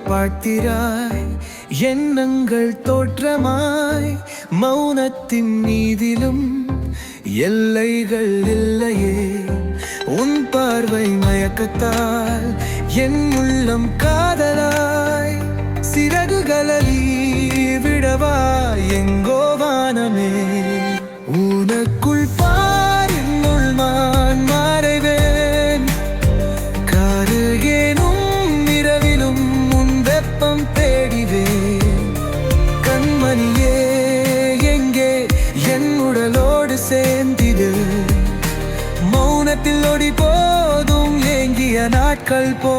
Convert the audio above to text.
பார்த்திராய் எண்ணங்கள் தோற்றமாய் மௌனத்தின் மீதிலும் எல்லைகள் இல்லையே உன் பார்வை மயக்கத்தால் என் உள்ளம் காதலாய் சிறகுகளி விடவா எங்கோ வானமே உனக்குள் பார் என்னுள் நான் மறைவேன் காருகேனும் இரவிலும் உன் வெப்பம் தேடிவேன் கண்மணியே எங்கே என் உடலோடு சேர்ந்திடு மௌனத்தில் ஒடி போதும் ஏங்கிய நாட்கள் போ